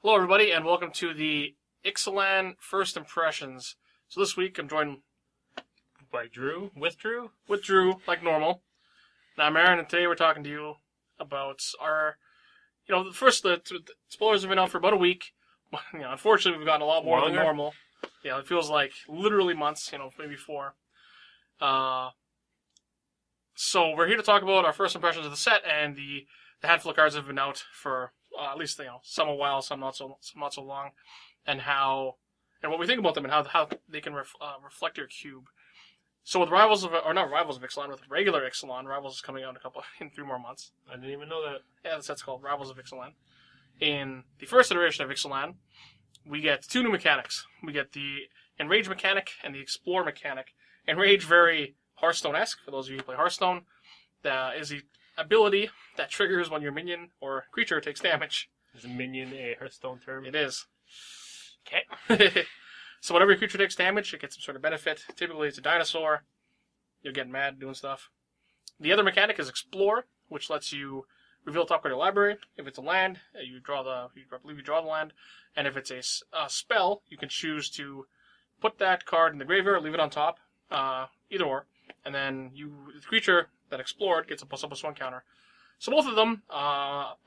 Hello, everybody, and welcome to the Ixalan First Impressions. So this week, I'm joined by Drew, with Drew, like normal. Now, I'm Aaron, and today we're talking to you about our, the spoilers have been out for about a week. Unfortunately, we've gotten a lot more than normal. Yeah, it feels like literally months, maybe 4. So we're here to talk about our first impressions of the set and the handful of cards that have been out for at least some a while, some not so long, and what we think about them and how they can reflect your cube. So with not Rivals of Ixalan, with regular Ixalan, Rivals is coming out in 3 more months. I didn't even know that. Yeah, the set's called Rivals of Ixalan. In the first iteration of Ixalan, we get 2 new mechanics. We get the Enrage mechanic and the Explore mechanic. Enrage, very Hearthstone-esque, for those of you who play Hearthstone. Is the ability that triggers when your minion or creature takes damage. Is a minion a Hearthstone term? It is. Okay. So whenever your creature takes damage, it gets some sort of benefit. Typically it's a dinosaur. You'll get mad doing stuff. The other mechanic is Explore, which lets you reveal the top card of your library. If it's a land, you draw the land. And if it's a spell, you can choose to put that card in the graveyard, leave it on top, either or. And then the creature that explored gets a +1/+1 counter. So both of them are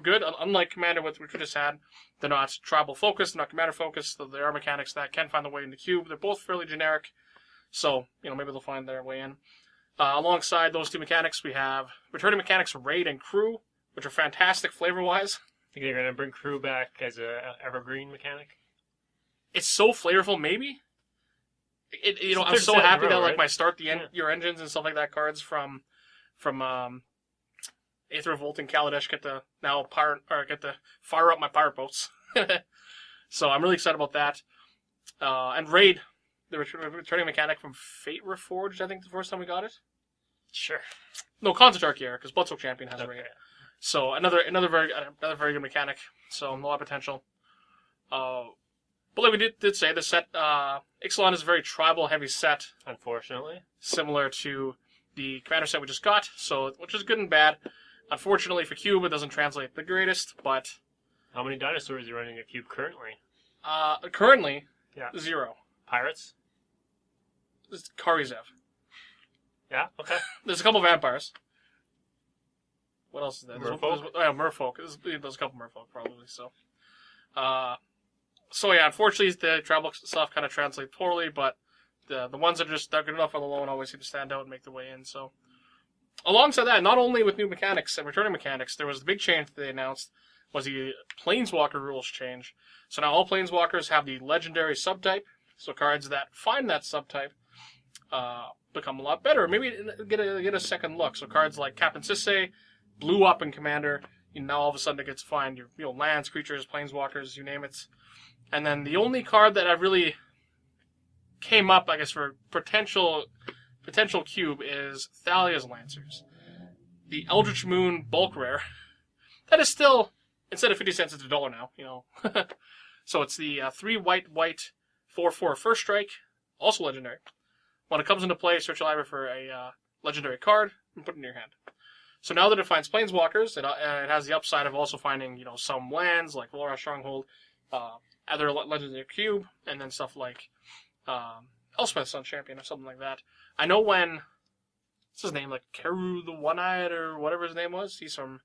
good. Unlike Commander, which we just had, they're not tribal focused, they're not commander focused. So there are mechanics that can find their way in the cube. They're both fairly generic, so maybe they'll find their way in. Alongside those 2 mechanics, we have returning mechanics Raid and Crew, which are fantastic flavor-wise. Think they're gonna bring Crew back as a evergreen mechanic? It's so flavorful, maybe. I'm so happy that my start your engines and stuff like that cards from Aether Revolt and Kaladesh get to fire up my pirate boats. So I'm really excited about that. And Raid, the returning mechanic from Fate Reforged, I think the first time we got it. Sure. No, Concentrarch era, because Bloodsoak Champion has Raid. So another very good mechanic. So a lot of potential. But like we did say, the set, Ixalan is a very tribal-heavy set. Unfortunately. Similar to the Commander set we just got, which is good and bad. Unfortunately for Cube, it doesn't translate the greatest, but... How many dinosaurs are you running a Cube currently? Currently, 0. Pirates? It's Karizev. Yeah, okay. There's a couple vampires. What else is there? Merfolk? Merfolk. There's a couple Merfolk, probably, so... So yeah, unfortunately the tribal stuff kind of translates poorly, but the ones that are just good enough on the low and always seem to stand out and make their way in. So alongside that, not only with new mechanics and returning mechanics, there was the big change that they announced was the Planeswalker rules change. So now all Planeswalkers have the legendary subtype. So cards that find that subtype become a lot better. Maybe get a second look. So cards like Captain Sisay blew up in Commander. Now all of a sudden it gets to find your lands, creatures, Planeswalkers, you name it. And then the only card that I really came up, I guess, for potential cube is Thalia's Lancers. The Eldritch Moon bulk rare. That is still, instead of 50 cents, it's $1 now, So it's the 3 white 4/4 first strike, also legendary. When it comes into play, search your library for a legendary card and put it in your hand. So now that it finds Planeswalkers, it has the upside of also finding, some lands like Volra's Stronghold, other legendary cube, and then stuff like Elspeth's Sun Champion or something like that. I know what's his name, like Keru the One-Eyed or whatever his name was. He's from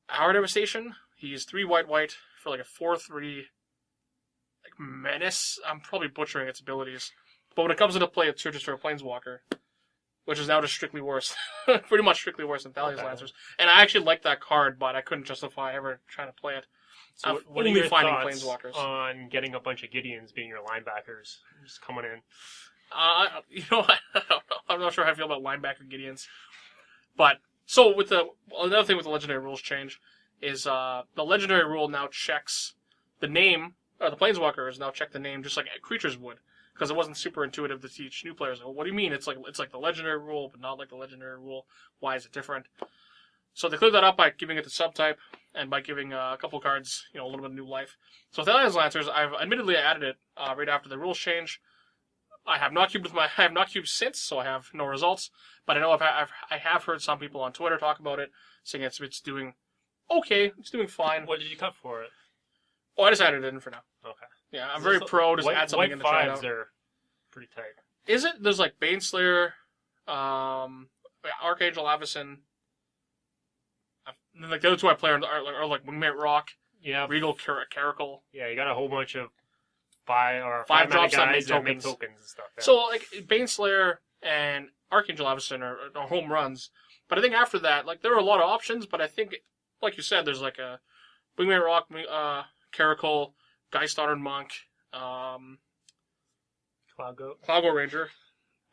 Our Devastation. He's 3 white for like a 4/3 menace. I'm probably butchering its abilities. But when it comes into play, it searches for a Planeswalker, which is now just strictly worse. Pretty much strictly worse than Thalia's Lancers. And I actually liked that card, but I couldn't justify ever trying to play it. So what are your thoughts on getting a bunch of Gideons being your linebackers? Just coming in. I'm not sure how I feel about linebacker Gideons. But, so another thing with the legendary rules change is the legendary rule now checks the name, or the Planeswalkers now check the name just like creatures would. Because it wasn't super intuitive to teach new players. Well, what do you mean? It's like the legendary rule, but not like the legendary rule. Why is it different? So they cleared that up by giving it the subtype and by giving a couple cards, a little bit of new life. So with Thalia's Lancers, I've admittedly added it right after the rules change. I have not cubed since, so I have no results. But I know I have heard some people on Twitter talk about it, saying it's doing okay, it's doing fine. What did you cut for it? Oh, I just added it in for now. Okay. Yeah, I'm very pro. Just add something in to try it out. White 5s are pretty tight. Is it? There's like Baneslayer, Archangel Avacyn. Like the other two I play are like Wingmate Rock, Regal Caracal. Yeah, you got a whole bunch of five drops guys that make tokens and stuff. Yeah. So like Baneslayer and Archangel Avacyn are home runs. But I think after that, like there are a lot of options. But I think, like you said, there's like a Wingmate Rock, Caracal, Geist Honored Monk, Cloud Goat Ranger.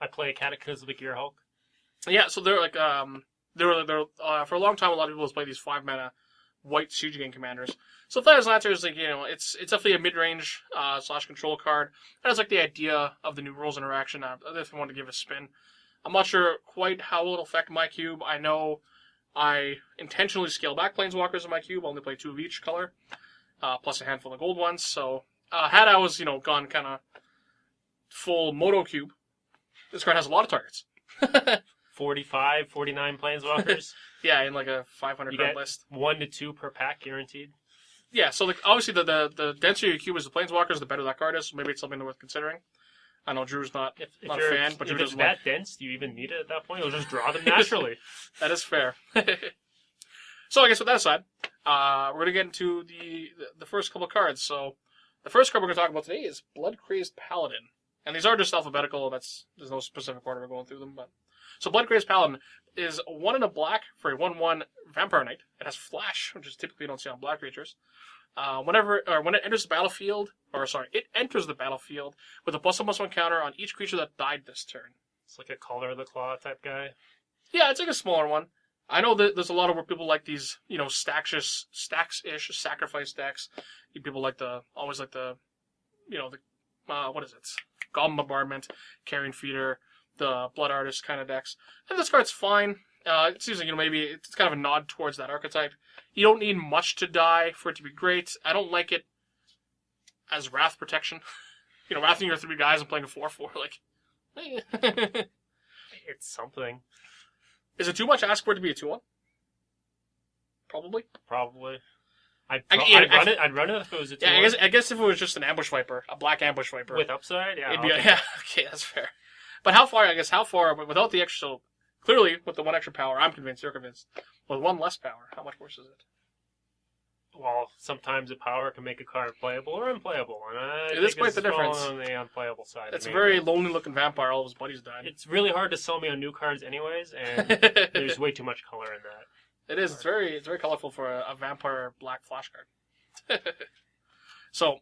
I play Cataclysmic Gearhulk. Yeah, so they're like they're for a long time a lot of people have played these 5-mana white Siege Gang commanders. So Flyers Lancer is like, it's definitely a mid-range / control card. I just like the idea of the new rules interaction. I just want to give it a spin. I'm not sure quite how it'll affect my cube. I know I intentionally scale back Planeswalkers in my cube. I only play 2 of each color, plus a handful of gold ones. So had I was gone kind of full Moto cube, this card has a lot of targets. 45, 49 Planeswalkers. Yeah, in like a 500 card list. 1 to 2 per pack guaranteed. Yeah, so like obviously the denser your cube is the Planeswalkers, the better that card is. So maybe it's something worth considering. I know Drew's not a fan, but Drew if it's that dense, do you even need it at that point? You'll just draw them naturally. That is fair. So I guess with that aside, we're gonna get into the first couple of cards. So the first card we're gonna talk about today is Bloodcrazed Paladin, and these are just alphabetical. There's no specific order we're going through them, but. So Bloodcrazed Paladin is 1 and a black for a 1/1 Vampire Knight. It has Flash, which is typically you don't see on black creatures. When it enters the battlefield, it enters the battlefield with a +1/+1 counter on each creature that died this turn. It's like a Color of the Claw type guy. Yeah, it's like a smaller one. I know that there's a lot of where people like these, stacks-ish sacrifice decks. People like what is it? Goblin Bombardment, Carrion Feeder, the Blood Artist kind of decks. And this card's fine. It seems like, maybe it's kind of a nod towards that archetype. You don't need much to die for it to be great. I don't like it as Wrath Protection. Wrathing your 3 guys and playing a 4/4, like... It's something. Is it too much to ask for it to be a 2/1? Probably. I'd run it if it was a 2/1. Yeah, I guess if it was just an Ambush Viper, a black Ambush Viper. With upside? Yeah. Okay, that's fair. But how far, without the extra, so clearly, with the 1 extra power, I'm convinced, you're convinced. With 1 less power, how much worse is it? Well, sometimes the power can make a card playable or unplayable. And it is quite the difference. On the unplayable side. It's a very lonely-looking vampire, all of his buddies died. It's really hard to sell me on new cards anyways, and there's way too much color in that. It is. It's very colorful for a vampire black flash card. So,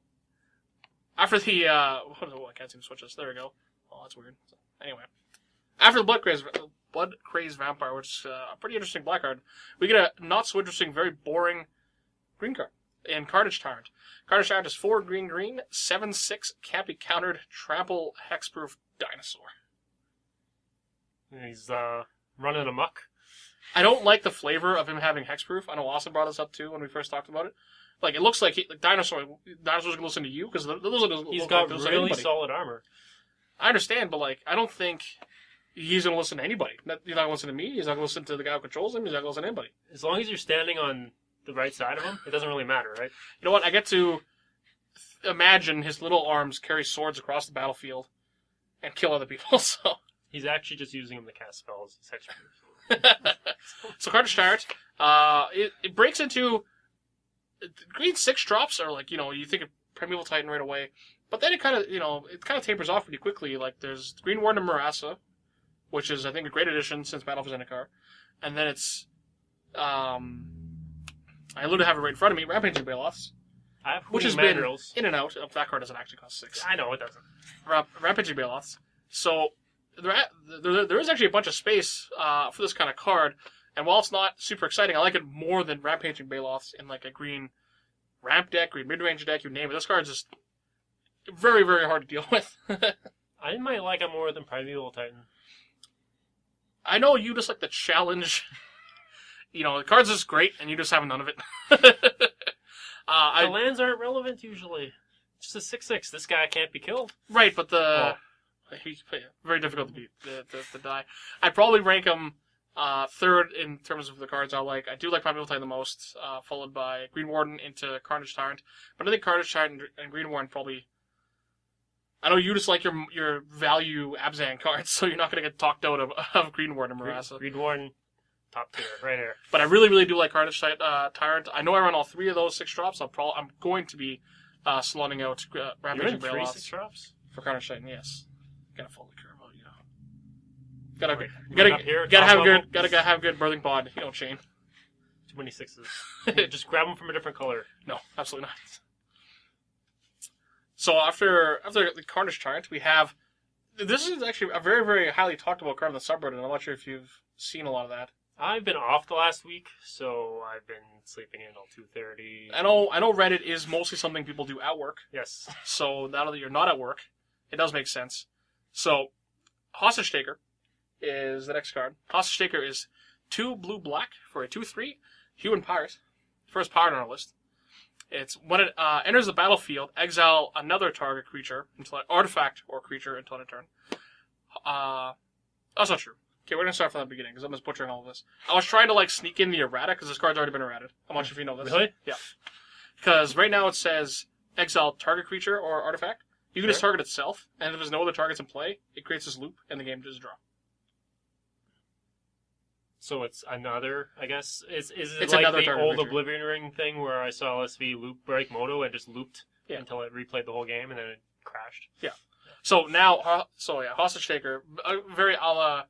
after the... I can't seem to switch this. There we go. Oh, that's weird. Anyway, after the Bloodcrazed Vampire, which is a pretty interesting black card, we get a not so interesting, very boring green card in Carnage Tyrant. Carnage Tyrant is 4 green, 7/6, can't be countered, trample, hexproof dinosaur. He's running amok. I don't like the flavor of him having hexproof. I know Austin brought this up too when we first talked about it. Like, it looks like dinosaurs can listen to you because he's got really solid armor. I understand, but I don't think he's going to listen to anybody. He's not going to listen to me. He's not going to listen to the guy who controls him. He's not going to listen to anybody. As long as you're standing on the right side of him, it doesn't really matter, right? You know what? I get to imagine his little arms carry swords across the battlefield and kill other people. So he's actually just using them to cast spells. So Carnage Tyrant, it breaks into green 6 drops are you think of Primeval Titan right away. But then it kind of tapers off pretty quickly. Like, there's Green Warden of Marassa, which is, I think, a great addition since Battle for Zendikar. And then it's, I literally have it right in front of me, Rampaging Baloths, which has been in and out. That card doesn't actually cost 6. I know, it doesn't. Rampaging Baloths. So, there is actually a bunch of space for this kind of card. And while it's not super exciting, I like it more than Rampaging Baloths in, a green ramp deck, green mid-range deck, you name it. This card's just... very, very hard to deal with. I might like it more than Primeval Titan. I know you just like the challenge. The card's just great, and you just have none of it. The lands aren't relevant usually. It's just a 6/6. This guy can't be killed. Right, but he's very difficult to beat, to die. I'd probably rank him Third in terms of the cards I do like Primeval Titan the most, followed by Green Warden into Carnage Tyrant. But I think Carnage Tyrant and Green Warden probably... I know you just like your value Abzan cards, so you're not going to get talked out of Green Warden and Marassa. Green Warden, top tier, right here. But I really, really do like Carnage Tyrant. I know I run all 3 of those 6-drops. I'm going to be slotting out Rampaging You're in 3 Bailoffs 6-drops? for Carnage Titan, yes. Gotta follow the curve out, you know. Gotta have good birthing pod, you know, Shane. Too many 6s. Just grab them from a different color. No, absolutely not. So after the Carnage Tyrant, we have... This is actually a very, very highly talked about card in the subreddit, and I'm not sure if you've seen a lot of that. I've been off the last week, so I've been sleeping in until 2:30. I know Reddit is mostly something people do at work. Yes. So now that you're not at work, it does make sense. So, Hostage Taker is the next card. Hostage Taker is 2 blue-black for a 2/3 human pirate. First pirate on our list. It's when it enters the battlefield, exile another target creature, until an artifact or creature until end of turn. That's not true. Okay, we're going to start from the beginning, because I'm just butchering all of this. I was trying to sneak in the errata, because this card's already been errated. I'm not sure if you know this. Really? Yeah. Because right now it says exile target creature or artifact. You can just target itself, and if there's no other targets in play, it creates this loop, and the game just draw. So it's another, I guess. Is it it's like another the old creature. Oblivion Ring thing where I saw LSV loop break Moto and just looped until it replayed the whole game and then it crashed? Yeah. So now, Hostage Taker, very a la,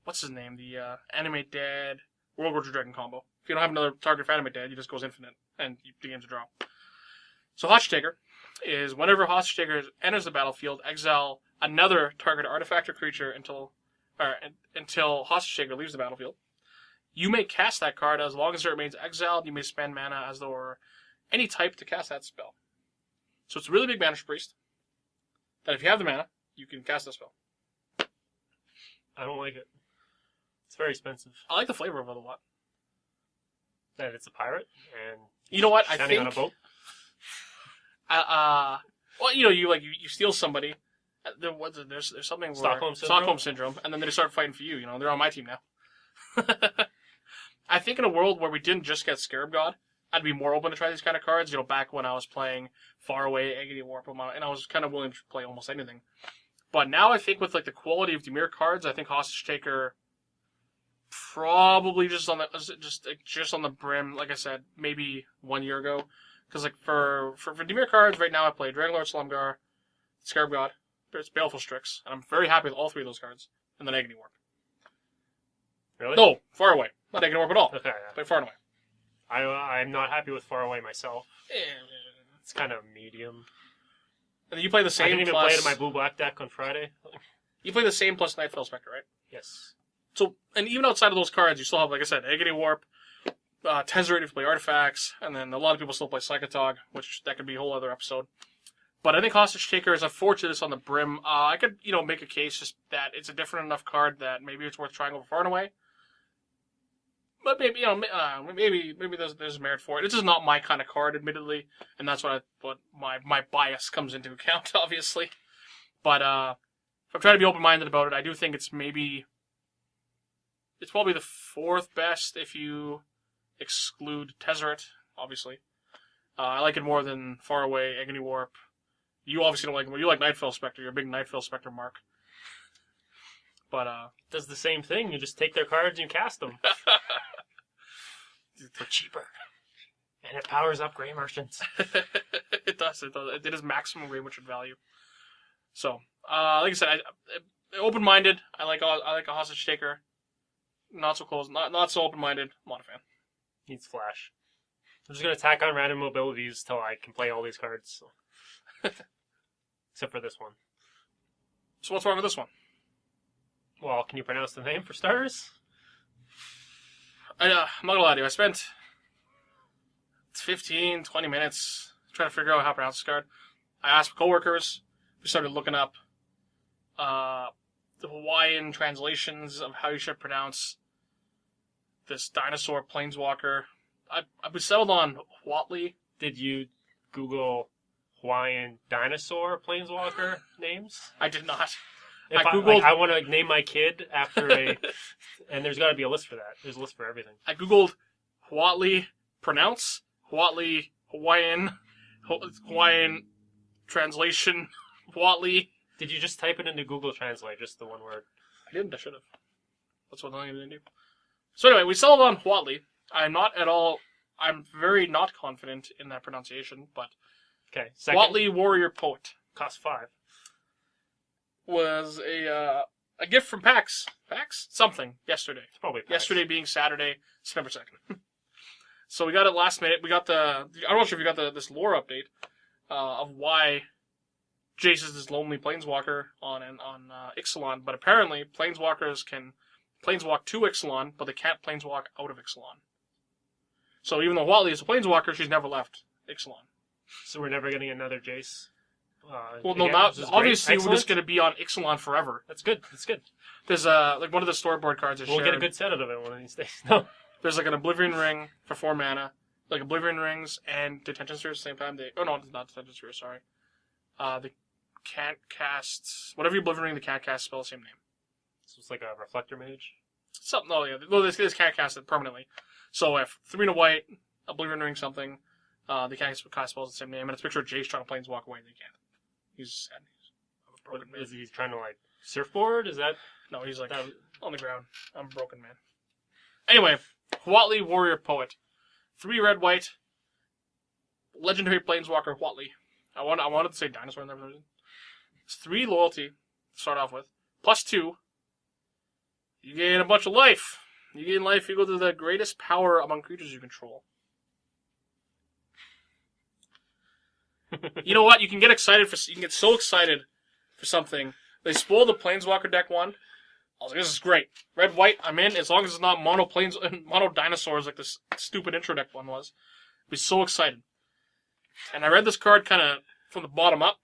what's his name? The Animate Dead, World War II Dragon combo. If you don't have another target for Animate Dead, you just goes infinite, and the game's a draw. So Hostage Taker is whenever Hostage Taker enters the battlefield, exile another target artifact or creature until Hostage Taker leaves the battlefield. You may cast that card as long as it remains exiled. You may spend mana as though or any type to cast that spell. So it's a really big Banish Priest. That if you have the mana, you can cast that spell. I don't like it. It's very expensive. I like the flavor of it a lot. That it's a pirate and you know what? standing on a boat. Well, you steal somebody. There's something where Stockholm Syndrome, and then they start fighting for you. You know, they're on my team now. I think in a world where we didn't just get Scarab God, I'd be more open to try these kind of cards. You know, back when I was playing Far Away, Agony Warp, and I was kind of willing to play almost anything. But now I think with the quality of Dimir cards, I think Hostage Taker probably just on the brim. Like I said, maybe 1 year ago, because for Dimir cards right now, I play Dragonlord Slumgar, Scarab God. It's Baleful Strix, and I'm very happy with all 3 of those cards, and then Agony Warp. Really? No, Far Away. Not Agony Warp at all. Okay. Yeah. Play Far and Away. I'm not happy with Far Away myself. It's kind of medium. And then you play the same. I didn't even play it in my blue-black deck on Friday. You play the same plus Nightfell Spectre, right? Yes. So, and even outside of those cards, you still have, like I said, Agony Warp, Tezzeret if you play artifacts, and then a lot of people still play Psychotog, which that could be a whole other episode. But I think Hostage Taker is unfortunate on the brim. I could, make a case just that it's a different enough card that maybe it's worth trying over Far and Away. But maybe, maybe there's merit for it. It's just not my kind of card, admittedly, and that's what my bias comes into account, obviously. But if I'm trying to be open-minded about it, I do think it's probably the 4th best if you exclude Tezzeret, obviously. I like it more than Far Away, Agony Warp. You obviously don't like it. You like Nightfell Spectre. You're a big Nightfell Spectre mark. But it does the same thing. You just take their cards and you cast them. For cheaper. And it powers up Grey Merchants. It does. It is maximum Grey Merchant value. So, like I said, open-minded. I like a Hostage Taker. Not so close. Not so open-minded. I'm not a fan. Needs flash. I'm just going to tack on random mobilities till I can play all these cards. So. Except for this one. So what's wrong with this one? Well, can you pronounce the name for starters? I'm not gonna lie to you. I spent 15, 20 minutes trying to figure out how to pronounce this card. I asked coworkers. We started looking up the Hawaiian translations of how you should pronounce this dinosaur planeswalker. I settled on Huatli. Did you Google Hawaiian dinosaur planeswalker names? I did not. If I googled. I want to name my kid after a, and there's got to be a list for that. There's a list for everything. I googled Huatli pronounce, Huatli Hawaiian translation, Huatli. Did you just type it into Google Translate, just the one word? I didn't. I should have. That's what I didn't do. So anyway, we settled on Huatli. I'm very not confident in that pronunciation, but Okay, second. Huatli Warrior Poet Cost 5. was a gift from PAX. PAX? Something. Yesterday. It's probably PAX. Yesterday being Saturday, September 2nd. So we got it last minute. We got I'm not sure if you got this lore update of why Jace is this lonely planeswalker on Ixalan, but apparently planeswalkers can planeswalk to Ixalan, but they can't planeswalk out of Ixalan. So even though Huatli is a planeswalker, she's never left Ixalan. So we're never getting another Jace. Well, no, again, not which is obviously. great. We're just Excellent. going to be on Ixalan forever. That's good. That's good. There's like one of the storyboard cards. We'll get a good set out of it one of these days. No. There's like an Oblivion Ring for 4 mana, like Oblivion Rings and Detention Sphere at the same time. Not Detention Sphere. Sorry. They can't cast whatever you Oblivion Ring. They can't cast spell the same name. So it's like a Reflector Mage. Something. Oh yeah. Well, this can't cast it permanently. So if 3 and a white, Oblivion Ring something, they can't cast spells the same name, and it's a picture of Jace trying to planeswalk away. They can't. He's sad. I'm a broken man. Is he trying to like surfboard? Is that? No, he's like on the ground. I'm a broken man. Anyway, Huatli Warrior Poet. 3 red white. Legendary Planeswalker Huatli. I wanted to say dinosaur in there for some reason. It's 3 loyalty to start off with. +2. You gain a bunch of life. You gain life equal to the greatest power among creatures you control. You know what? You can get so excited for something. They spoiled the Planeswalker deck one. I was like, this is great. Red, white, I'm in. As long as it's not mono dinosaurs like this stupid intro deck one was. I'd be so excited. And I read this card kind of from the bottom up.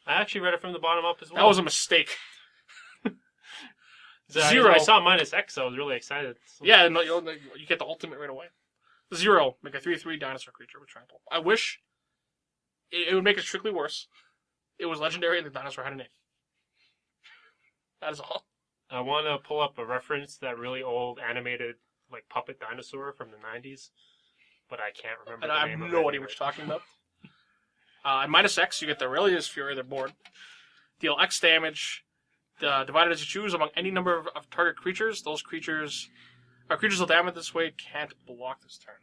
I actually read it from the bottom up as well. That was a mistake. So 0. I saw -X. I was really excited. So. Yeah, no, you get the ultimate right away. 0. Make a 3/3 dinosaur creature with trample. I wish it would make it strictly worse. It was legendary and the dinosaur had a name. That is all. I want to pull up a reference to that really old animated like puppet dinosaur from the 90s, but I can't remember And the I name have of no it. idea what you're talking about. At -X, you get the Aurelius Fury, their board. Deal X damage, divided as you choose among any number of target creatures. Those creatures with damage this way can't block this turn.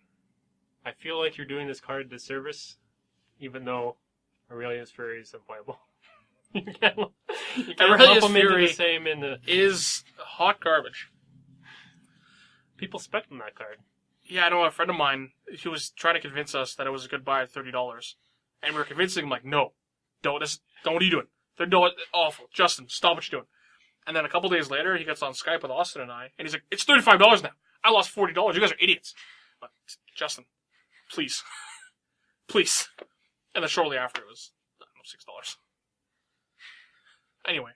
I feel like you're doing this card a disservice, even though Aurelius Fury is unplayable. you can't Aurelius lump them into Fury the same in the... is hot garbage. People spec on that card. Yeah, I know a friend of mine, he was trying to convince us that it was a good buy at $30. And we were convincing him, like, no, what are you doing? $30, awful. Justin, stop what you're doing. And then a couple days later, he gets on Skype with Austin and I, and he's like, it's $35 now. I lost $40. You guys are idiots. But, Justin, please. Please. And then shortly after, it was, $6. Anyway.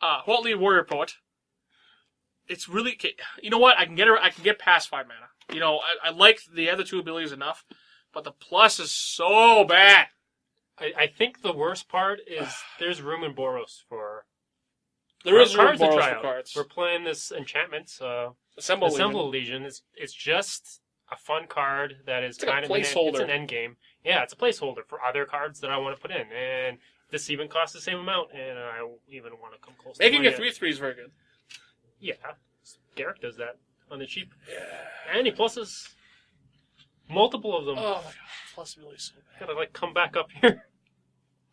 Huatli Warrior Poet. It's really, you know what? I can get past 5 mana. You know, I like the other 2 abilities enough, but the plus is so bad. I think the worst part is there's room in Boros for There is room cards to for try out. cards. We're playing this enchantments. Assemble Legion. It's just a fun card that is It's like kind a of placeholder. It's an end game. Yeah, it's a placeholder for other cards that I want to put in, and this even costs the same amount, and I even want to come close. Making to a 3/3 is very good. Yeah, Garrick does that on the cheap. Yeah. And he pluses multiple of them. Oh my god, plus ability is so bad. Gotta come back up here.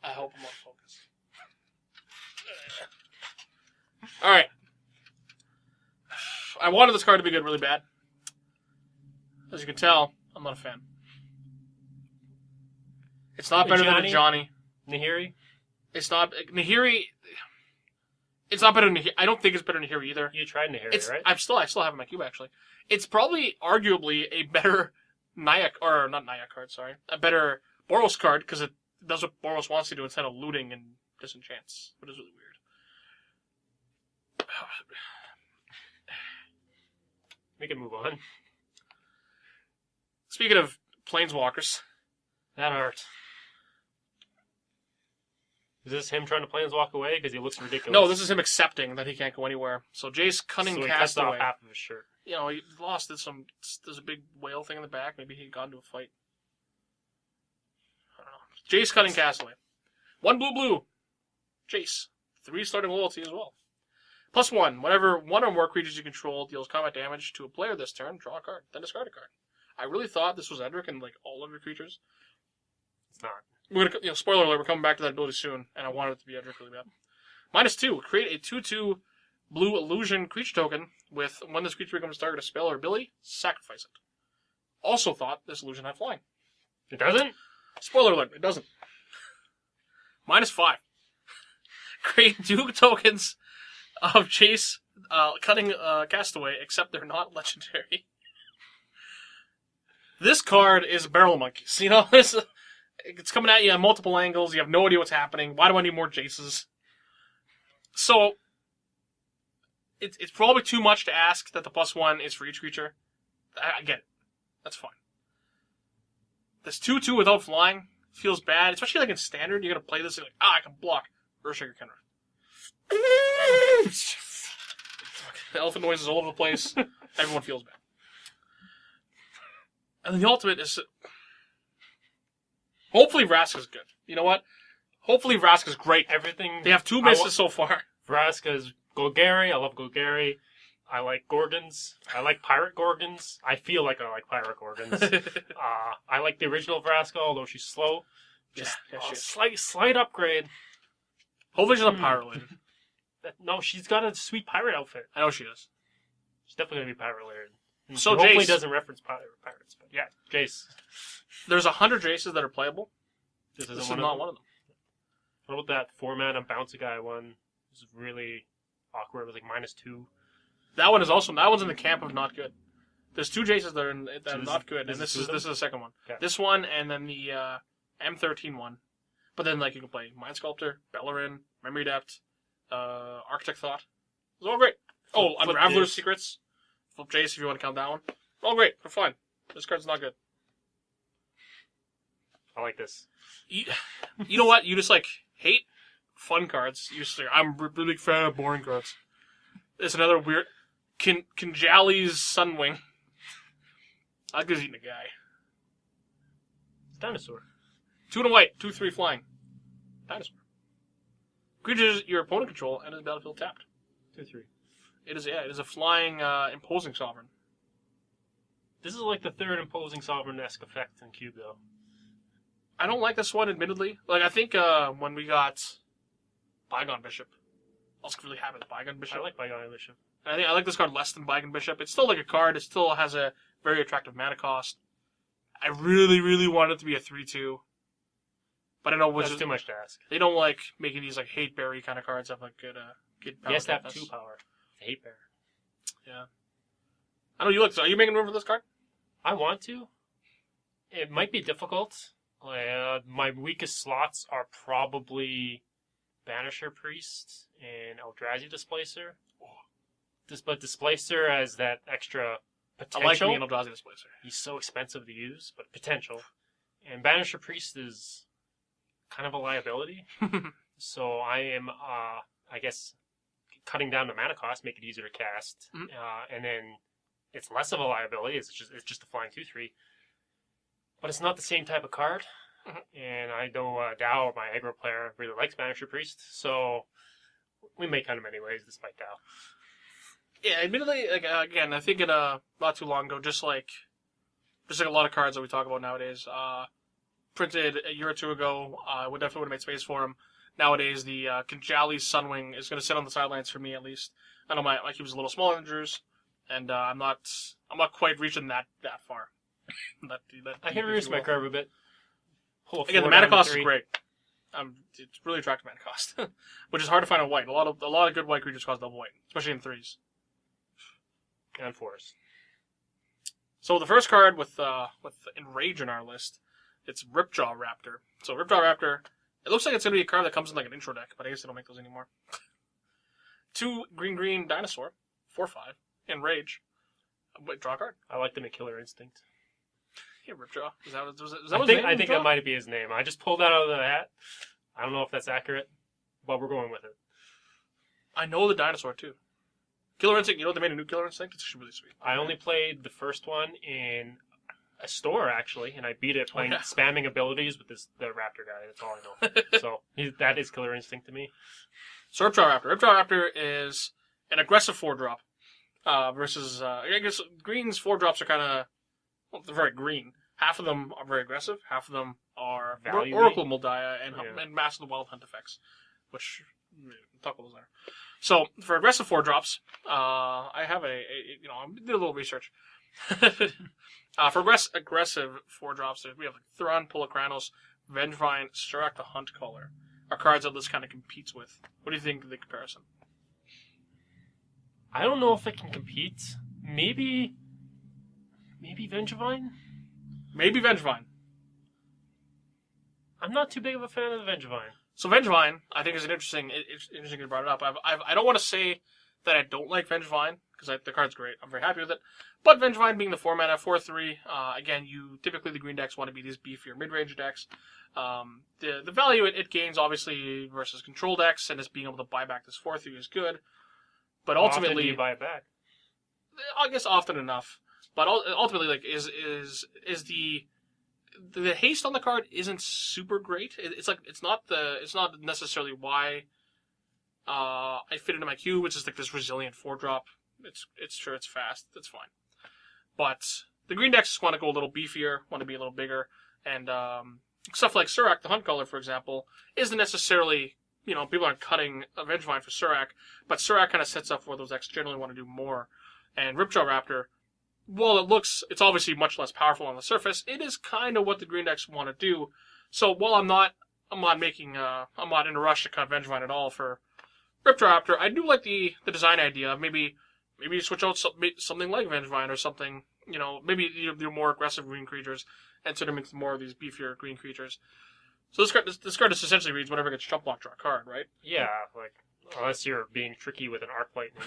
I hope I'm on focus. Alright. I wanted this card to be good really bad. As you can tell, I'm not a fan. It's not better than a Johnny. Nahiri? It's not... Nahiri... It's not better than Nahiri. I don't think it's better than Nahiri either. You tried Nahiri, right? I still have it in my cube, actually. It's probably, arguably, a better Naya... Or, not Naya card, sorry. A better Boros card, because it does what Boros wants to do instead of looting and disenchants. Which is really weird. We can move on. Speaking of Planeswalkers... That hurt. Is this him trying to Planeswalk away because he looks ridiculous? No, this is him accepting that he can't go anywhere. So Jace Cunning so he cuts off Castaway. half of his shirt. You know, he lost. There's a big whale thing in the back. Maybe he got into a fight. I don't know. Jace Cunning Castaway. 1 blue. Jace. 3 starting loyalty as well. +1. Whenever one or more creatures you control deals combat damage to a player this turn, draw a card, then discard a card. I really thought this was Edric and like all of your creatures. It's not. We're gonna, spoiler alert, we're coming back to that ability soon, and I wanted it to be Edric really bad. -2. Create a 2/2 blue illusion creature token with when this creature becomes target of spell or ability, sacrifice it. Also thought this illusion had flying. It doesn't? Spoiler alert, it doesn't. -5. Create 2 tokens of Jace Cunning Castaway, except they're not legendary. This card is Barrel Monkeys. You know, it's coming at you on multiple angles. You have no idea what's happening. Why do I need more Jaces? So, it's probably too much to ask that the +1 is for each creature. I get it. That's fine. This 2/2 without flying feels bad, especially like in Standard. You're going to play this and like, I can block. Earthshaker Kenra. Elephant noises all over the place. Everyone feels bad. And then the ultimate is... Hopefully Vraska's good. You know what? Hopefully Vraska's great. Everything. They have 2 misses so far. Vraska's Golgari. I love Golgari. I like Gorgons. I like Pirate Gorgons. I feel like I like Pirate Gorgons. I like the original Vraska, although she's slow. Just slight upgrade. Hopefully she's a pirate lady. No, she's got a sweet pirate outfit. I know she is. She's definitely going to be pirate layered. So she hopefully Jace doesn't reference pirates. But yeah, Jace. There's 100 Jaces that are playable. This is not one of them. What about that 4-mana bouncy guy one? This is really awkward. It was like -2. That one's in the camp of not good. There's 2 Jaces that are not good, and this is the second one. Okay. This one and then the M13 one. But then like you can play Mind Sculptor, Bellerin, Memory Adept, Architect Thought. It's all great. Unraveler's Secrets. Flip Jace if you want to count that one. All great. They're fine. This card's not good. I like this. You know what? You just like hate fun cards. You just like, I'm a big fan of boring cards. There's another weird Kinjali's Sunwing. I was eating a guy. It's a dinosaur. 2 and a white, 2/3 flying. Dinosaur. Creatures your opponent control and the battlefield tapped. 2/3. It is a flying imposing sovereign. This is like the 3rd imposing sovereign-esque effect in Cube, though. I don't like this one, admittedly. Like I think when we got Bygone Bishop, I was really happy with Bygone Bishop. I like Bygone Bishop. And I like this card less than Bygone Bishop. It's still like a card. It still has a very attractive mana cost. I really, really want it to be a 3/2. But I know that's too much to ask. They don't like making these like hate berry kind of cards have like good power. Yes, have 2 power. It's a hate bear. Yeah. I know you look. So are you making room for this card? I want to. It might be difficult. My weakest slots are probably Banisher Priest and Eldrazi Displacer. But Displacer has that extra potential. I like being an Eldrazi Displacer. He's so expensive to use, but potential. And Banisher Priest is kind of a liability. So I am, I guess, cutting down the mana cost, make it easier to cast. Mm-hmm. And then it's less of a liability. It's just a flying 2/3. But it's not the same type of card. Mm-hmm. And I know Dow, my aggro player, really likes Banisher Priest. So we may cut him anyways, despite Dow. Yeah, admittedly, like, again, I think not too long ago, just like a lot of cards that we talk about nowadays, printed a year or 2 ago, we definitely would have made space for him. Nowadays, the Kinjali's Sunwing is going to sit on the sidelines for me, at least. I know my cube's a little smaller than Drew's, and I'm not quite reaching that far. I can reduce my curve a bit. Again, the mana cost is great. It's really attractive mana cost, which is hard to find in white. A lot of good white creatures cost double white, especially in 3s and 4s. So the first card with Enrage in our list, it's Riptide Raptor. So Riptide Raptor, it looks like it's going to be a card that comes in like an intro deck, but I guess they don't make those anymore. 2 green dinosaur, 4/5, Enrage. Wait, draw a card. I like them in Killer Instinct. Yeah, Ripjaw. Was that his name? I think that might be his name. I just pulled that out of the hat. I don't know if that's accurate, but we're going with it. I know the dinosaur too. Killer Instinct. You know they made a new Killer Instinct. It's really sweet. I only played the first one in a store actually, and I beat it playing spamming abilities with the Raptor guy. That's all I know. So that is Killer Instinct to me. So Riptide Raptor. Riptide Raptor is an aggressive 4-drop versus I guess Green's 4-drops are kind of they're very green. Half of them are very aggressive. Half of them are Oracle Moldiah and Master of the Wild Hunt effects, which we'll talk about those later. So for aggressive 4-drops, I have I did a little research. For aggressive 4-drops, we have Thrawn, Pulachranos, Vengevine, Surak the Hunt Caller are cards that this kind of competes with. What do you think of the comparison? I don't know if it can compete. Maybe Vengevine? Maybe Vengevine. I'm not too big of a fan of the Vengevine. So Vengevine, I think, is an interesting you brought it up. I don't want to say that I don't like Vengevine, because the card's great. I'm very happy with it. But Vengevine being the 4-mana, 4/3, again, typically the green decks want to be these beefier mid-range decks. The value it gains, obviously, versus control decks, and just being able to buy back this 4/3 is good. But ultimately... Often do you buy it back? I guess often enough. But ultimately, is the haste on the card isn't super great. It's not necessarily why I fit into my queue, which is this resilient 4-drop. It's sure it's fast. That's fine. But the green decks just want to go a little beefier, want to be a little bigger, and stuff like Surak the Hunt Caller, for example, isn't necessarily people aren't cutting a Vengevine for Surak, but Surak kind of sets up where those decks generally want to do more. And Riptide Raptor, while it's obviously much less powerful on the surface, it is kind of what the green decks want to do. So while I'm not in a rush to cut Vengevine at all for Riptide Raptor, I do like the design idea of maybe switch out something like Vengevine or something. Maybe you do more aggressive green creatures and turn them into more of these beefier green creatures. So this card just essentially reads whenever it gets jump block, draw a card, right? Yeah, unless you're being tricky with an Arc Lightning.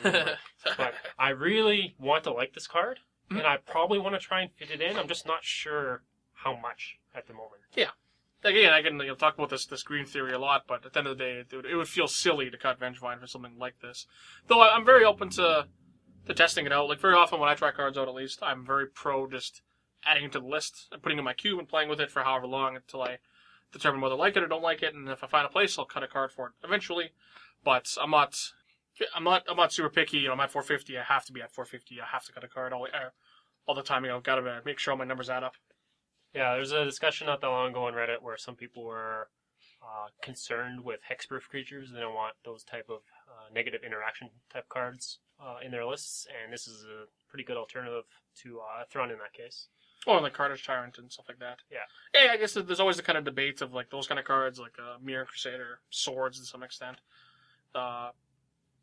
But I really want to like this card. And I probably want to try and fit it in. I'm just not sure how much at the moment. Yeah. Again, I can talk about this green theory a lot, but at the end of the day, it would feel silly to cut Vengevine for something like this. Though I'm very open to testing it out. Very often when I try cards out, at least, I'm very pro just adding it to the list and putting it in my queue and playing with it for however long until I determine whether I like it or don't like it. And if I find a place, I'll cut a card for it eventually. But I'm not super picky. I'm at 450. I have to be at 450. I have to cut a card all the time. Gotta make sure all my numbers add up. Yeah, there's a discussion not that long ago on Reddit where some people were concerned with hexproof creatures. They don't want those type of negative interaction type cards in their lists, and this is a pretty good alternative to Thrawn in that case. Or like Carnage Tyrant and stuff like that. Yeah, I guess there's always the kind of debates of those kind of cards, like Mirror Crusader, Swords to some extent.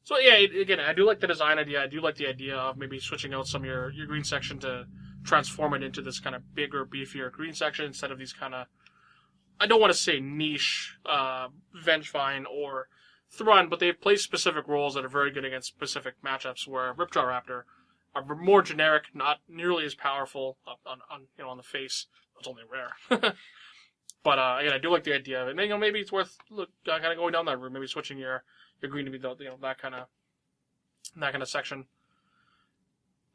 So yeah, again, I do like the design idea. I do like the idea of maybe switching out some of your green section to transform it into this kind of bigger, beefier green section instead of these kind of, I don't want to say niche Vengevine or Thrawn, but they play specific roles that are very good against specific matchups. Where Riptide Raptor are more generic, not nearly as powerful on the face. It's only rare. But again, I do like the idea of it. And, maybe it's worth kind of going down that route. Maybe switching your green to be that kind of section.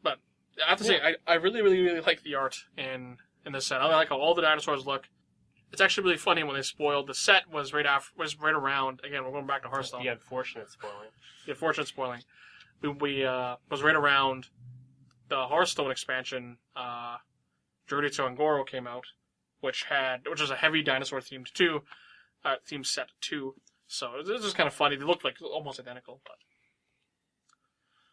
But I have to say, I really, really, really like the art in this set. I like how all the dinosaurs look. It's actually really funny when they spoiled. The set was right around. Again, we're going back to Hearthstone. The unfortunate spoiling. The unfortunate spoiling. We was right around the Hearthstone expansion. Journey to Angoro came out, which was a heavy dinosaur themed themed set too. So this is kind of funny. They look like almost identical, but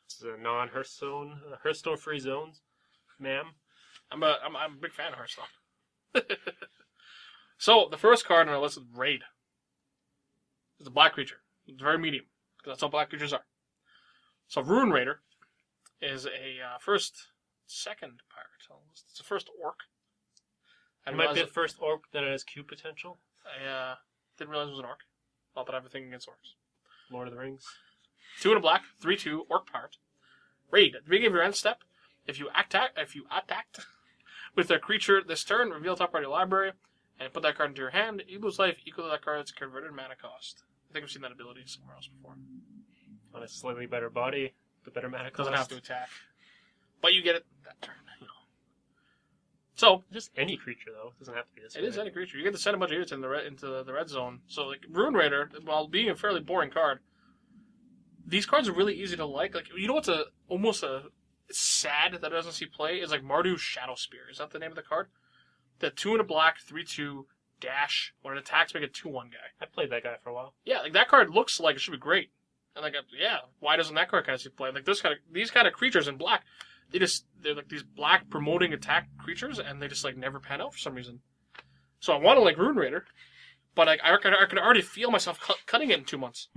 this is a non-Hearthstone, Hearthstone-free zones, ma'am. I'm a big fan of Hearthstone. So the first card on our list is Raid. It's a black creature. It's very medium because that's how black creatures are. So Rune Raider is a second pirate. It's the first orc. It might be the first orc that has Q potential. I didn't realize it was an orc. Not that I have a thing against orcs. Lord of the Rings. 2 and a black, 3/2 orc pirate. Raid. At the beginning of your end step, if you attacked with a creature this turn, reveal top part of your library, and put that card into your hand. You lose life equal to that card's converted mana cost. I think I've seen that ability somewhere else before. On a slightly better body, the better mana cost. Doesn't have to attack, but you get it that turn. So just any creature though. It doesn't have to be this. It is any creature. You get to send a bunch of units into the red zone. So like Rune Raider, while being a fairly boring card, these cards are really easy to like. Like you know what's almost sad that doesn't see play is like Marduk's Shadow Spear. Is that the name of the card? The 2 and a black 3/2 dash when it attacks make a 2/1 guy. I played that guy for a while. Yeah, like that card looks like it should be great. And like yeah, why doesn't that card kind of see play? Like these kind of creatures in black. They're like these black promoting attack creatures, and they just like never pan out for some reason. So I want to like Rune Raider, but like I could already feel myself cutting it in 2 months.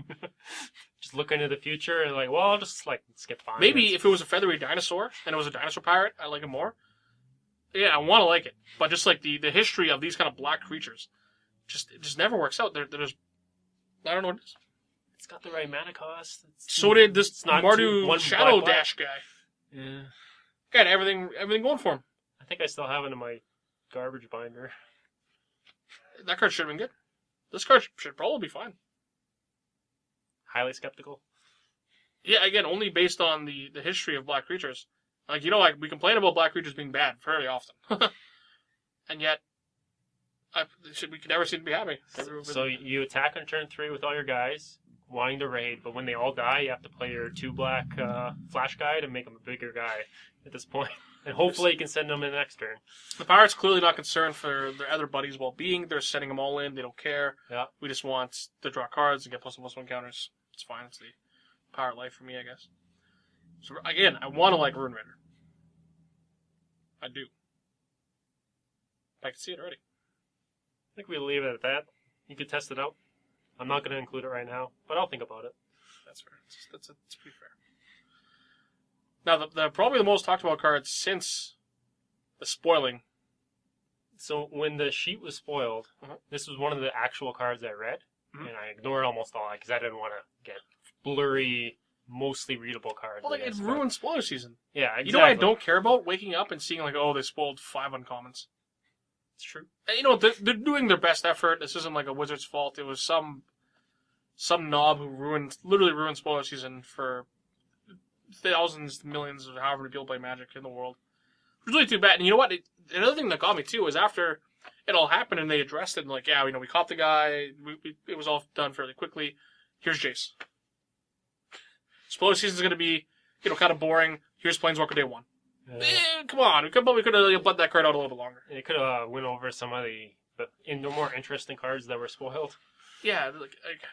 Just look into the future and like, well, I'll just like skip by. Maybe if it was a feathery dinosaur and it was a dinosaur pirate, I like it more. Yeah, I want to like it, but just like the history of these kind of black creatures, it just never works out. There's I don't know what it is. It's got the right mana cost. So did this Mardu Shadow Dash guy. Yeah. Got everything going for him. I think I still have it in my garbage binder. That card should have been good. This card should probably be fine. Highly skeptical. Yeah, again, only based on the history of black creatures. Like, like we complain about black creatures being bad fairly often. And yet, we could never seem to be happy. So you attack on turn 3 with all your guys, wanting to raid, but when they all die, you have to play your 2 black flash guy to make them a bigger guy at this point. And hopefully you can send them in the next turn. The Pirates clearly not concerned for their other buddies' well-being. They're sending them all in. They don't care. Yeah. We just want to draw cards and get +1/+1 counters. It's fine. It's the pirate life for me, I guess. So again, I want to like Rune Raider. I do. I can see it already. I think we'll leave it at that. You could test it out. I'm not going to include it right now, but I'll think about it. That's fair. That's pretty fair. Now, the probably the most talked about card since the spoiling. So when the sheet was spoiled, this was one of the actual cards I read, and I ignored almost all because I didn't want to get blurry, mostly readable cards. Well, like, it ruined spoiler season. Yeah, exactly. You know what I don't care about? Waking up and seeing like, oh, they spoiled 5 uncommons. It's true. And, you know, they're doing their best effort. This isn't like a Wizard's fault. It was some knob who literally ruined spoiler season for thousands, millions of however many people play Magic in the world. It was really too bad. And you know what? Another thing that got me too is after it all happened and they addressed it and like, yeah, we caught the guy. It was all done fairly quickly. Here's Jace. Spoiler season's going to be, kind of boring. Here's Planeswalker Day 1. Come on. We could have let that card out a little bit longer. It could have went over some of the more interesting cards that were spoiled. Yeah.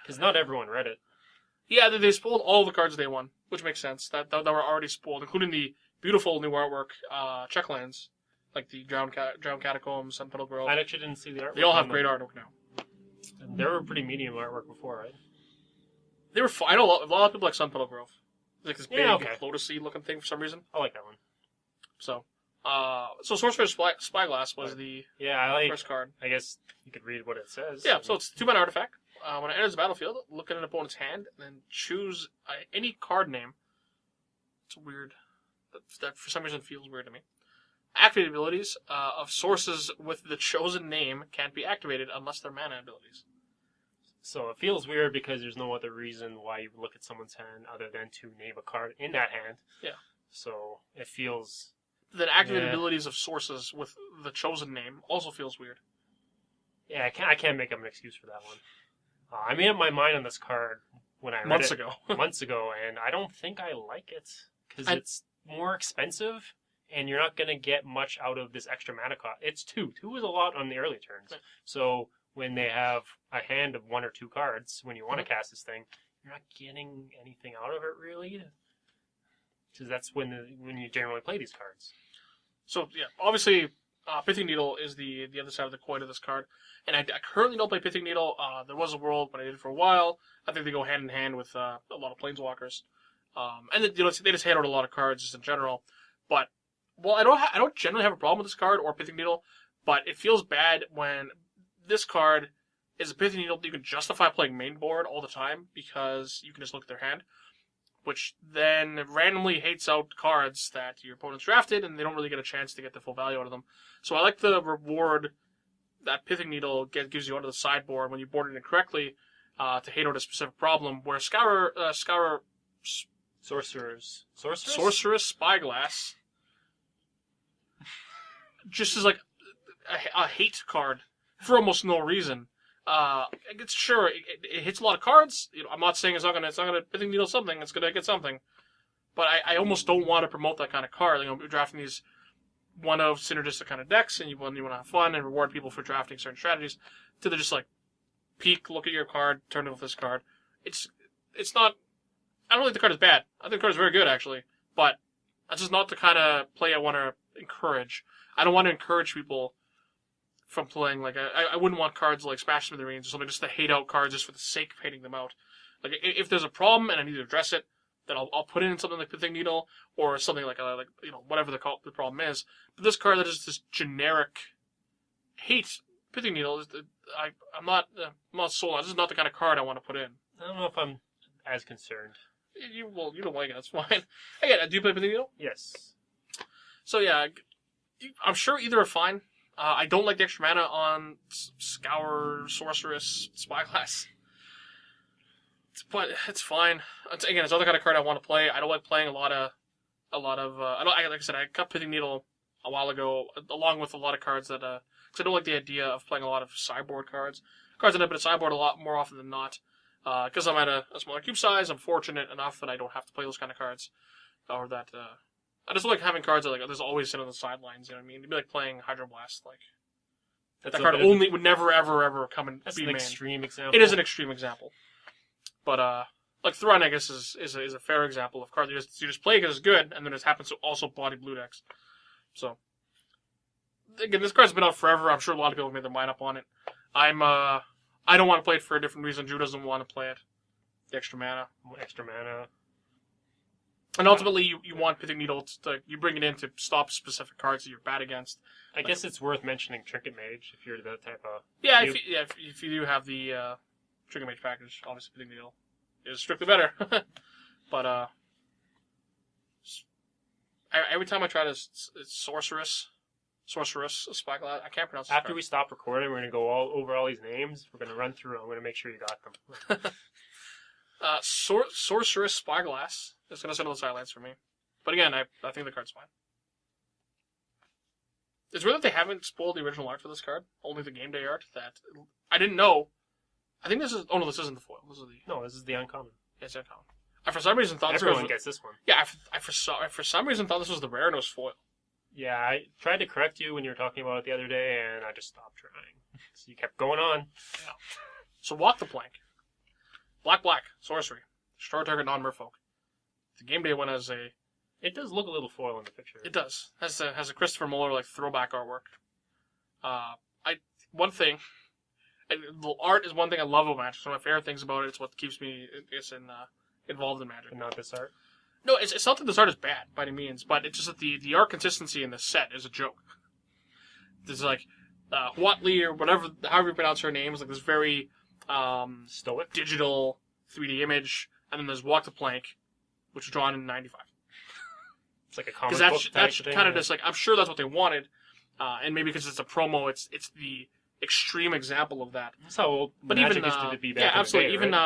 Because not everyone read it. Yeah, they spoiled all the cards Day 1, which makes sense. That were already spoiled, including the beautiful new artwork checklands, like the Drowned Catacombs, Sun Petal Grove. I actually didn't see the artwork. They all have great artwork now. They were pretty medium artwork before, right? They were fine. I know a lot of people like Sun Petal Grove. It's like this big lotus seed looking thing for some reason. I like that one. So Sorcerer's Spyglass was the first card. I guess you could read what it says. Yeah, so it's a 2-mana artifact. When it enters the battlefield, look at an opponent's hand, and then choose any card name. It's weird. That for some reason feels weird to me. Activated abilities of sources with the chosen name can't be activated unless they're mana abilities. So it feels weird because there's no other reason why you look at someone's hand other than to name a card in that hand. Yeah. So it feels... Then activated abilities of sources with the chosen name also feels weird. Yeah, I can't make up an excuse for that one. I made up my mind on this card when I read months it ago, and I don't think I like it because it's more expensive, and you're not going to get much out of this extra mana cost. It's 2. 2 is a lot on the early turns. Right. So when they have a hand of 1 or 2 cards, when you want to cast this thing, you're not getting anything out of it really, because that's when you generally play these cards. So yeah, obviously. Pithing Needle is the other side of the coin of this card. And I currently don't play Pithing Needle. There was a world when I did it for a while. I think they go hand in hand with a lot of Planeswalkers. And they just hand out a lot of cards just in general. But, well, I don't generally have a problem with this card or Pithing Needle, but it feels bad when this card is a Pithing Needle that you can justify playing main board all the time because you can just look at their hand, which then randomly hates out cards that your opponent's drafted, and they don't really get a chance to get the full value out of them. So I like the reward that Pithing Needle gives you onto the sideboard when you board it incorrectly to hate out a specific problem. Where Sorceress Spyglass just is like a hate card for almost no reason. It's sure it hits a lot of cards. I'm not saying it's not gonna Pithing Needle something. It's gonna get something, but I almost don't want to promote that kind of card. You're drafting these one of synergistic kind of decks, and you want to have fun and reward people for drafting certain strategies. To just like peek, look at your card, turn it with this card. It's not. I don't think the card is bad. I think the card is very good actually, but that's just not the kind of play I want to encourage. I don't want to encourage people from playing like I wouldn't want cards like Smash Smithereens or something just to hate out cards just for the sake of hating them out. Like if there's a problem and I need to address it, then I'll put in something like Pithing Needle or something like whatever the problem is. But this card that is just generic hate Pithing Needle, I'm not sold on. This is not the kind of card I want to put in. I don't know if I'm as concerned. You don't like it. That's fine. Again, do you play Pithing Needle? Yes. So yeah, I'm sure either are fine. I don't like the extra mana on Scour, Sorceress, Spyglass. But it's fine. Again, it's another kind of card I want to play. I don't like playing a lot of. Like I said, I cut Pithing Needle a while ago, along with a lot of cards that. Because I don't like the idea of playing a lot of sideboard cards. Cards end up in a sideboard a lot more often than not. Because I'm at a smaller cube size, I'm fortunate enough that I don't have to play those kind of cards, or that. I just like having cards that there's always sit on the sidelines. You know what I mean? It'd be like playing Hydroblast. Like that card only would never ever come and that's be an main. Extreme example. It is an extreme example. But like Thrawn, I guess, is a fair example of card that you just play because it's good, and then it happens to also body blue decks. So again, this card's been out forever. I'm sure a lot of people have made their mind up on it. I don't want to play it for a different reason. Drew doesn't want to play it. The extra mana. And ultimately, you want Pithing Needle you bring it in to stop specific cards that you're bad against. I guess it's worth mentioning Trinket Mage if you're that type of. Yeah, if you do have the Trinket Mage package, obviously Pithing Needle is strictly better. But every time I try to, it's Sorceress, Spyglass. I can't pronounce. After we stop recording, we're gonna go over all these names. We're gonna run through. I'm gonna make sure you got them. Sorceress Spyglass is going to sit on the sidelines for me. But again, I think the card's fine. It's weird that they haven't spoiled the original art for this card. Only the game day art that I didn't know. I think this is... Oh, no, this isn't the foil. This is the uncommon. Yeah, it's uncommon. I for some reason thought everyone gets this one. Yeah, I for some reason thought this was the rare and it was foil. Yeah, I tried to correct you when you were talking about it the other day, and I just stopped trying. So you kept going on. Yeah. So walk the plank. Black, sorcery. Destroy target non-merfolk. The game day one has a... It does look a little foil in the picture. It does. Has a Christopher Muller throwback artwork. One thing, the art is one thing I love about Magic. One of my favorite things about it. It's what keeps me involved in Magic. And not this art? No, it's not that this art is bad by any means, but it's just that the art consistency in this set is a joke. There's Huatli or whatever, however you pronounce her name, is this very stoic digital 3D image, and then there's Walk the Plank, which was drawn in '95. It's like a comic book that's kind of just I'm sure that's what they wanted, and maybe because it's a promo, it's the extreme example of that. That's how old Magic used to be back yeah, absolutely. In the day, Even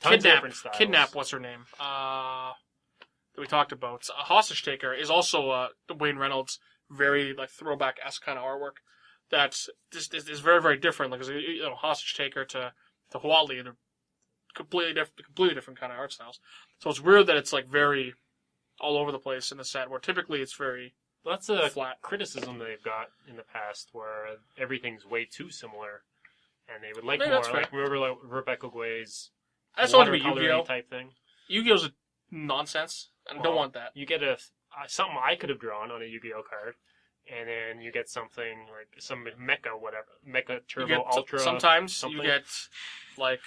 right? Kidnap, what's her name? That we talked about. Hostage Taker is also Wayne Reynolds' very throwback-esque kind of artwork. That just is very, very different. Hostage Taker to Huatli, they're completely different kind of art styles. So it's weird that it's very all over the place in the set, where typically it's very that's a flat criticism they've got in the past, where everything's way too similar, and they would like Maybe more. Remember Rebecca Gway's watercolor type thing. Yu-Gi-Oh's nonsense, and don't want that. You get something I could have drawn on a Yu-Gi-Oh card. And then you get something like some Mecha Turbo Ultra. Sometimes you get the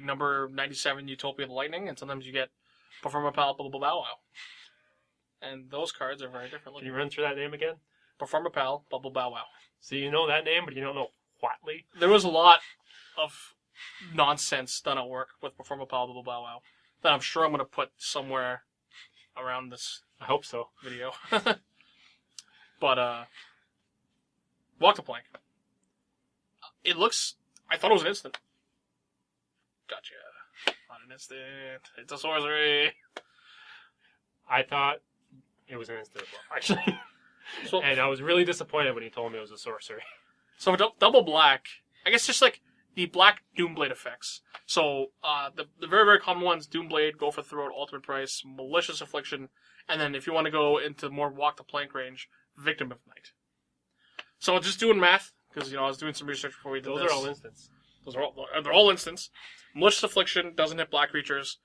number 97 Utopia of the Lightning, and sometimes you get Performa Palpable Bow Wow. And those cards are very different. Can you run through that name again? Performa Pal Bubble Bow Wow. So you know that name, but you don't know Huatli? There was a lot of nonsense done at work with Performa Pal Bubble Bow Wow that I'm sure I'm going to put somewhere around this. I hope so. Video. But, Walk the it looks. I thought it was an instant. Gotcha. Not an instant. It's a sorcery. I thought it was an instant as well, actually. So, and I was really disappointed when he told me it was a sorcery. So double black, I guess just like the black Doomblade effects. So the very, very common ones, Doomblade, Go for Throat, Ultimate Price, Malicious Affliction, and then if you want to go into more Walk the Plank range, Victim of Night. So just doing math, because I was doing some research before we did Those this. are all instants. They're all instants. Malicious Affliction doesn't hit black creatures.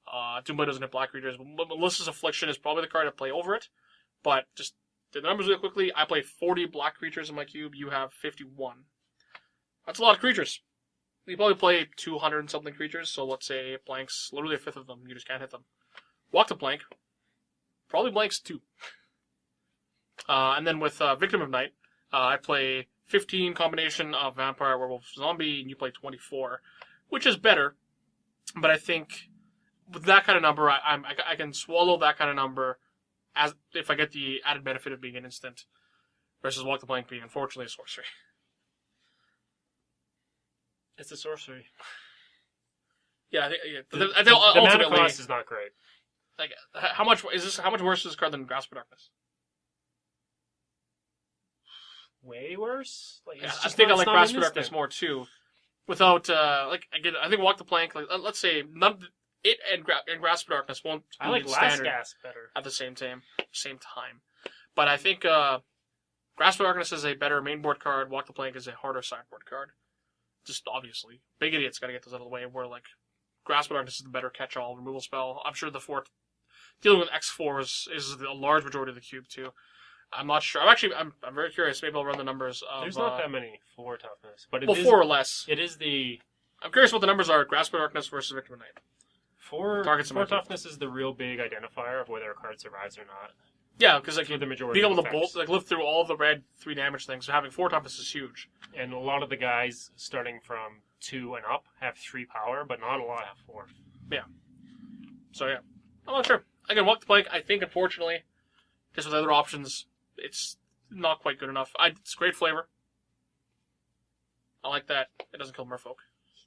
Doomblade doesn't hit black creatures. Malicious Affliction is probably the card to play over it. But just the numbers real quickly. I play 40 black creatures in my cube. You have 51. That's a lot of creatures. You probably play 200 and something creatures. So let's say it blanks literally a fifth of them. You just can't hit them. Walk the Plank. Probably blanks 2. And then with Victim of Night, I play 15 combination of Vampire, Werewolf, Zombie, and you play 24, which is better. But I think with that kind of number, I can swallow that kind of number as if I get the added benefit of being an instant versus Walk the Plank being unfortunately a sorcery. It's a sorcery. Yeah, I think The ultimately, mana cost is not great. Like, how much worse is this card than Grasp of Darkness? Way worse. Like, Yeah, it's I just think I not- like it's not Grasp an of Darkness instant. more too. Without again, I think Walk the Plank. Like, let's say it and Grasp of Darkness won't be I like Last standard Gasp better. at the same time. But I think Grasp of Darkness is a better mainboard card. Walk the Plank is a harder sideboard card. Just obviously, big idiot's got to get those out of the way. Where like Grasp of Darkness is the better catch-all removal spell. I'm sure the fourth dealing with X4 is a large majority of the cube too. I'm not sure. I'm very curious. Maybe I'll run the numbers of. There's not that many 4 toughness, but it well, is, 4 or less. It is the I'm curious what the numbers are. Grasp of Darkness versus Victim of Night. 4 Targets four might be- toughness is the real big identifier of whether a card survives or not. Yeah, because like For the majority being able of to effects. live through all the red 3 damage things, so having 4 toughness is huge. And a lot of the guys starting from 2 and up have 3 power, but not a lot have 4. So yeah, I'm not sure. I can Walk the Plank. I think unfortunately, just with other options, it's not quite good enough. It's great flavor. I like that. It doesn't kill Merfolk.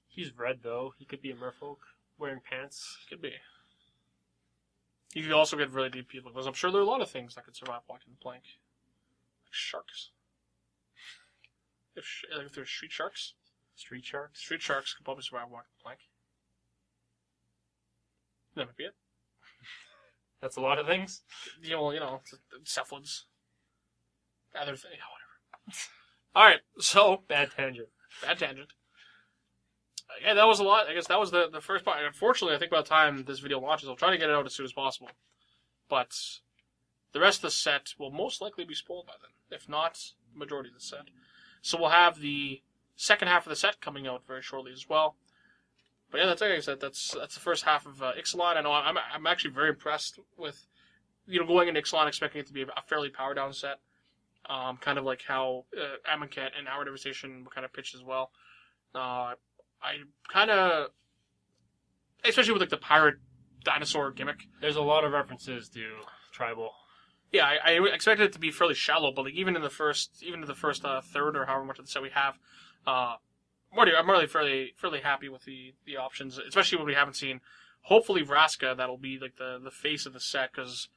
He's red though. He could be a merfolk wearing pants. Could be. You could also get really deep people, because I'm sure there are a lot of things that could survive Walking the Plank. Like sharks. If there's street sharks. Street sharks. Street sharks could probably survive Walking the Plank. That might be it. That's a lot of things. Cephalids. Other thing, whatever. Alright, so, Bad tangent. bad tangent. Yeah, that was a lot. I guess that was the first part. Unfortunately, I think by the time this video launches, I'll try to get it out as soon as possible. But the rest of the set will most likely be spoiled by then, if not the majority of the set. So we'll have the second half of the set coming out very shortly as well. But yeah, like I said, that's the first half of Ixalan. I know I'm actually very impressed with going into Ixalan expecting it to be a fairly power down set. Kind of like how Amonkhet and Our Devastation were kind of pitched as well. I kind of, especially with like the pirate dinosaur gimmick. There's a lot of references to tribal. Yeah, I expected it to be fairly shallow, but like even in the first third or however much of the set we have, I'm really fairly happy with the options, especially when we haven't seen. Hopefully, Vraska, that'll be like the face of the set, because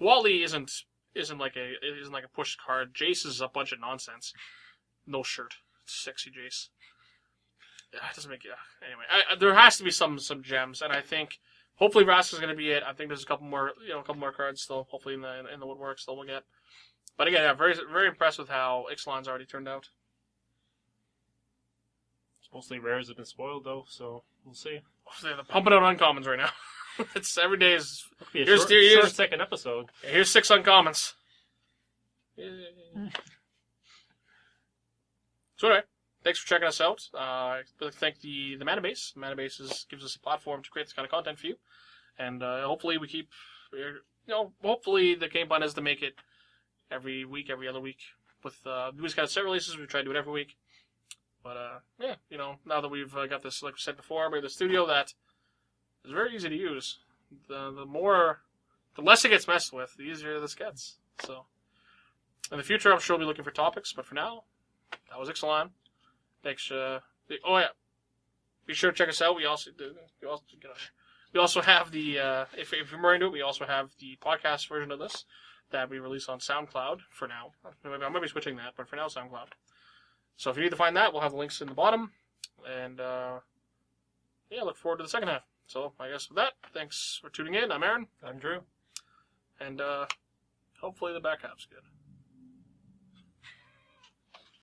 Wally isn't like a push card. Jace is a bunch of nonsense. No shirt, sexy Jace. It doesn't make anyway. There has to be some gems, and I think hopefully Vraska's going to be it. I think there's a couple more cards still, hopefully in the woodwork still we'll get. But again, very very impressed with how Ixalan's already turned out. Mostly rares have been spoiled though, so we'll see. They're pumping out uncommons right now. It's every day is. It'll be a Here's short second episode. Here's 6 uncommons. So anyway, thanks for checking us out. I'd like to thank the Mana Base. The Mana Base gives us a platform to create this kind of content for you, and hopefully we keep. Hopefully the game plan is to make it every week, every other week. With these kind of set releases, we try to do it every week. But now that we've got this, like we said before, we have the studio that is very easy to use. The less it gets messed with, the easier this gets. So, in the future, I'm sure we'll be looking for topics. But for now, that was Ixalan. Thanks. Oh yeah, be sure to check us out. We also have the if you're more into it, we also have the podcast version of this that we release on SoundCloud for now. I might be switching that, but for now, SoundCloud. So if you need to find that, we'll have the links in the bottom. And yeah, look forward to the second half. So I guess with that, thanks for tuning in. I'm Aaron. I'm Drew. And hopefully the back half's good.